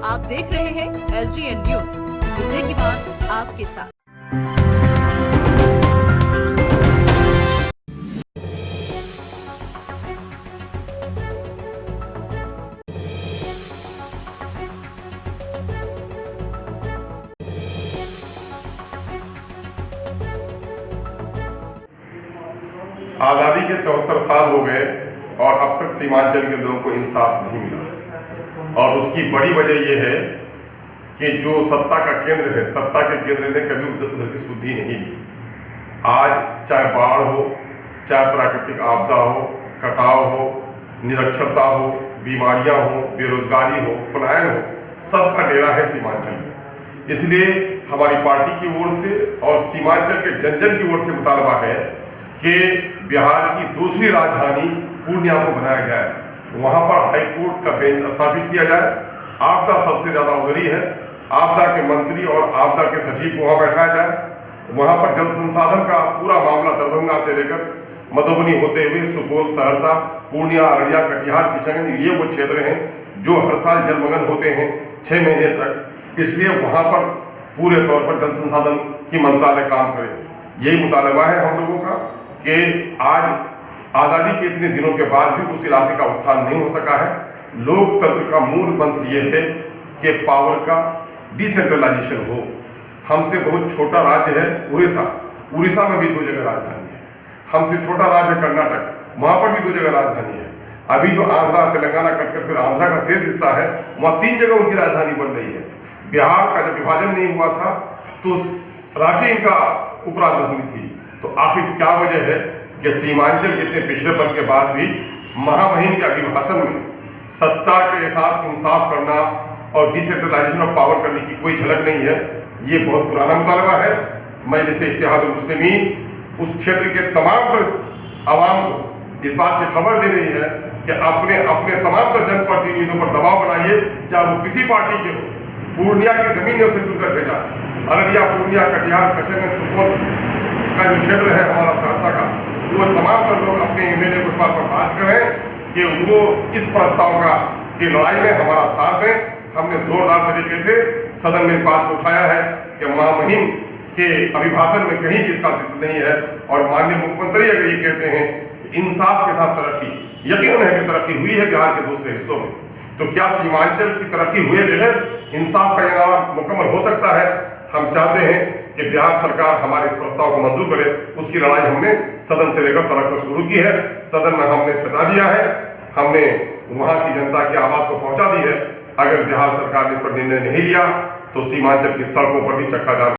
आप देख रहे हैं SDN न्यूज, मुद्दे की बात आपके साथ। आज़ादी के 74 साल हो गए और अब तक सीमांचल के लोगों को इंसाफ नहीं मिला। और उसकी बड़ी वजह यह है कि जो सत्ता का केंद्र है, सत्ता के केंद्र ने कभी उधर की सुधि नहीं ली। आज चाहे बाढ़ हो, चाहे प्राकृतिक आपदा हो, कटाव हो, निरक्षरता हो, बीमारियां हो, बेरोजगारी हो, पलायन हो, सबका डेरा है सीमांचल में। इसलिए हमारी पार्टी की ओर से और सीमांचल के जन जन की ओर से मुतालबा है कि बिहार की दूसरी राजधानी पूर्णिया को बनाया जाए, वहां पर हाई कोर्ट का बेंच स्थापित किया जाए। आपदा सबसे ज्यादा उधरी है, आपदा के मंत्री और आपदा के सचिव को वहां बैठाया जाए। वहां पर जल संसाधन का पूरा मामला दरभंगा से लेकर मधुबनी होते हुए सुपौल, सहरसा, पूर्णिया, अररिया, कटिहार, किशनगंज, ये वो क्षेत्र हैं जो हर साल जलमग्न होते हैं 6 महीने तक। इसलिए वहां पर पूरे तौर पर जल संसाधन की मंत्रालय काम करे। यही मुतालबा है हम लोगों का कि आज आज़ादी के इतने दिनों के बाद भी उस इलाके का उत्थान नहीं हो सका है। लोकतंत्र का मूल मंत्र यह है कि पावर का डिसेंट्रलाइजेशन हो। हमसे बहुत छोटा राज्य है उड़ीसा में भी 2 जगह राजधानी है। हमसे छोटा राज्य है कर्नाटक, वहां पर भी 2 जगह राजधानी है। अभी जो आंध्रा तेलंगाना कटकर फिर आंध्रा का शेष हिस्सा है, वहां 3 जगह उनकी राजधानी बन रही है। बिहार का जब विभाजन नहीं हुआ था तो रांची इनका उपराजधानी थी। तो आखिर क्या वजह है कि सीमांचल के इतने पिछड़ेपन के बाद भी महामहिम के अभिभाषण में सत्ता के साथ इंसाफ करना और डिसेंट्रलाइजेशन ऑफ पावर करने की कोई झलक नहीं है। ये बहुत पुराना मुतालबा है। मैं जैसे इत्तेहाद मुस्लिमीन उस क्षेत्र के तमाम आवाम को इस बात की खबर दे रही है कि अपने अपने तमाम जनप्रतिनिधियों पर दबाव बनाइए, चाहे वो किसी पार्टी के हो। पूर्णिया की जमीन ने उसे चुनकर भेजा। अररिया, पूर्णिया, कटिहार, किशनगंज, सुपौल का जो क्षेत्र है हमारा सहरसा का, वो तमाम तर लोग अपने एमएलए को इस बात पर बात करें कि वो इस प्रस्ताव का की लड़ाई में हमारा साथ दें। हमने जोरदार तरीके से सदन में इस बात को उठाया है कि महामहिम के अभिभाषण में कहीं भी इसका जिक्र नहीं है। और माननीय मुख्यमंत्री अगर ये कहते हैं कि इंसाफ के साथ तरक्की, यकीन है कि तरक्की हुई है बिहार के दूसरे हिस्सों में, तो क्या सीमांचल की तरक्की हुए बगैर इंसाफ का इनाम मुकम्मल हो सकता है? हम चाहते हैं कि बिहार सरकार हमारे इस प्रस्ताव को मंजूर करे। उसकी लड़ाई हमने सदन से लेकर सड़क तक शुरू की है। सदन में हमने जता दिया है, हमने वहां की जनता की आवाज को पहुंचा दी है। अगर बिहार सरकार ने इस पर निर्णय नहीं लिया तो सीमांचल की सड़कों पर भी चक्का जाम